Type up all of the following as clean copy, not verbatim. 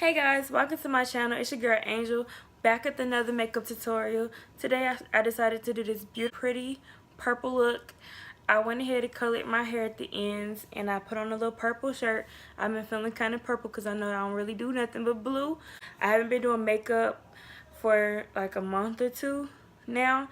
Hey guys, welcome to my channel. It's your girl Angel, back with another makeup tutorial. Today I decided to do this beautiful, pretty purple look. I went ahead and colored my hair at the ends and I put on a little purple shirt. I've been feeling kind of purple because I know I don't really do nothing but blue. I haven't been doing makeup for like a month or two now,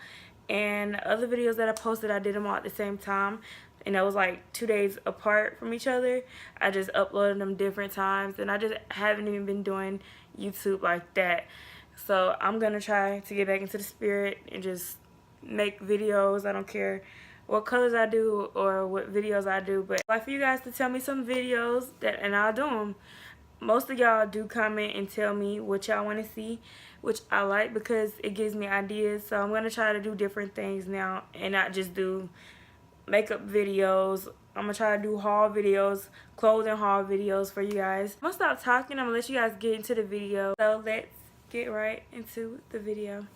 and the other videos that I posted, I did them all at the same time, and it was like 2 days apart from each other. I just uploaded them different times, and I just haven't even been doing YouTube like that. So I'm gonna try to get back into the spirit and just make videos. I don't care what colors I do or what videos I do, but I'd like for you guys to tell me some videos and I'll do them. Most of y'all do comment and tell me what y'all want to see, which I like because it gives me ideas. So I'm going to try to do different things now and not just do makeup videos. I'm going to try to do haul videos, clothing haul videos for you guys. I'm going to stop talking. I'm going to let you guys get into the video. So let's get right into the video.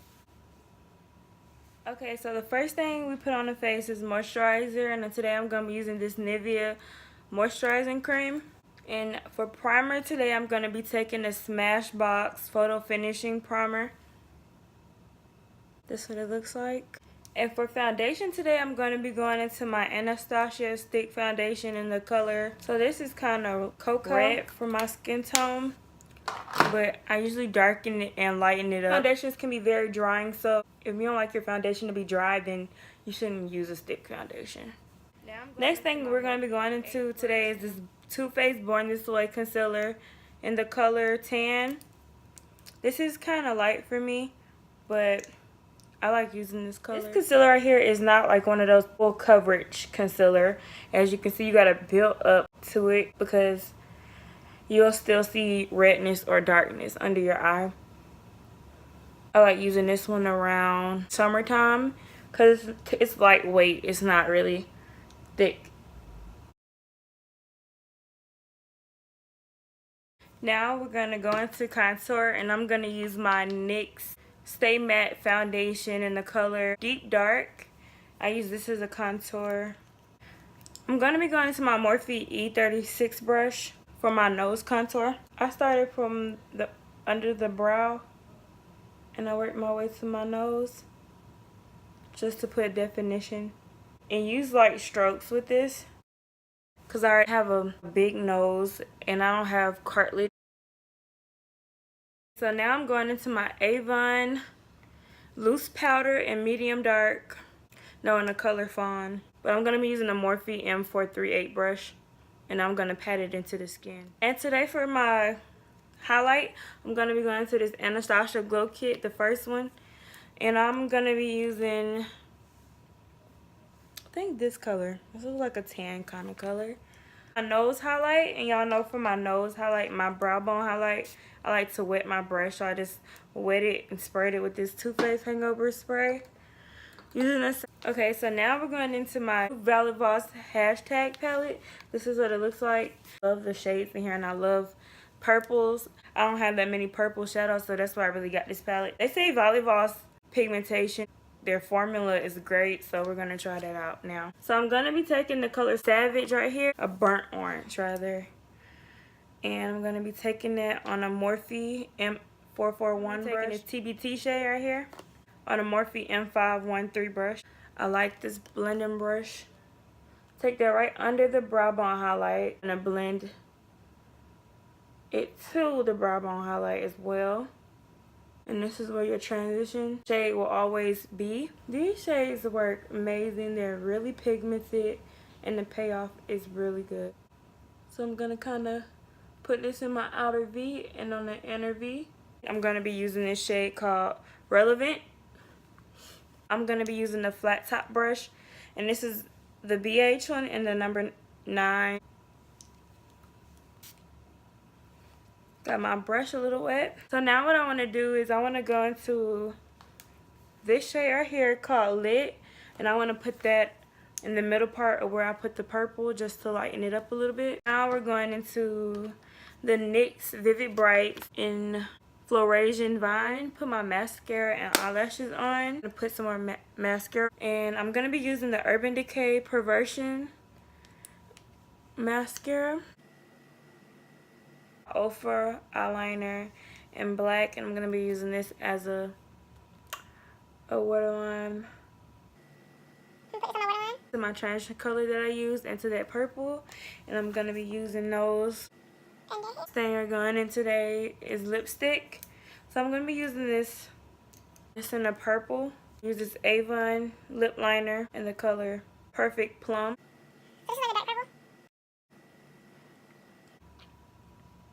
Okay, so the first thing we put on the face is moisturizer, and today I'm going to be using this Nivea moisturizing cream. And for primer today, I'm going to be taking the Smashbox Photo Finishing Primer. This is what it looks like. And for foundation today, I'm going to be going into my Anastasia Stick Foundation in the color. So this is kind of cocoa red for my skin tone, but I usually darken it and lighten it up. Foundations can be very drying, so if you don't like your foundation to be dry, then you shouldn't use a stick foundation. Next thing we're going to be going into today is this Too Faced Born This Way concealer in the color tan. This is kind of light for me, but I like using this color. This concealer right here is not like one of those full coverage concealer. As you can see, you got to build up to it because you'll still see redness or darkness under your eye. I like using this one around summertime because it's lightweight. It's not really thick. Now we're going to go into contour, and I'm going to use my NYX Stay Matte Foundation in the color Deep Dark. I use this as a contour. I'm going to be going into my Morphe E36 brush for my nose contour. I started from the under the brow and I worked my way to my nose just to put definition. And use light strokes with this because I already have a big nose and I don't have cartilage. So now I'm going into my Avon loose powder in medium dark, no, in the color fawn. But I'm going to be using the Morphe M438 brush, and I'm going to pat it into the skin. And today for my highlight, I'm going to be going to this Anastasia Glow Kit, the first one. And I'm going to be using, I think this color. This is like a tan kind of color. My nose highlight, and y'all know for my nose highlight, my brow bone highlight, I like to wet my brush. So I just wet it and sprayed it with this Too Faced Hangover Spray. Using this. Okay, so now we're going into my Violet Voss hashtag palette. This is what it looks like. I love the shades in here, and I love purples. I don't have that many purple shadows, so that's why I really got this palette. They say Violet Voss pigmentation, their formula is great, so we're going to try that out now. So I'm going to be taking the color Savage right here, a burnt orange rather. And I'm going to be taking that on a Morphe M441 brush. Taking this TBT shade right here on a Morphe M513 brush. I like this blending brush. Take that right under the brow bone highlight and blend it to the brow bone highlight as well. And this is where your transition shade will always be. These shades work amazing. They're really pigmented and the payoff is really good. So I'm going to kind of put this in my outer V and on the inner V. I'm going to be using this shade called Relevant. I'm going to be using the flat top brush, and this is the BH one and the number 9. Got my brush a little wet. So now what I want to do is I want to go into this shade right here called Lit, and I want to put that in the middle part of where I put the purple just to lighten it up a little bit. Now we're going into the NYX Vivid Bright in Florasian Vine. Put my mascara and eyelashes on. I'm going to put some more mascara. And I'm going to be using the Urban Decay Perversion mascara. Ofra eyeliner in black, and I'm going to be using this as a waterline. My transition color that I used into that purple, and I'm going to be using those. Thing we're going in today is lipstick, so I'm going to be using this in the purple. Use this Avon lip liner in the color Perfect Plum.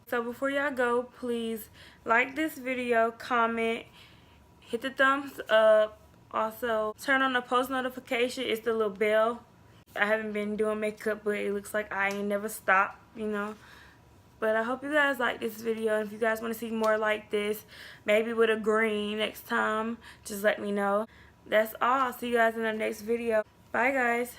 So before y'all go, please like this video, comment, hit the thumbs up. Also, turn on the post notification. It's the little bell. I haven't been doing makeup, but it looks like I ain't never stopped, you know. But I hope you guys like this video. And if you guys want to see more like this, maybe with a green next time, just let me know. That's all. I'll see you guys in the next video. Bye, guys.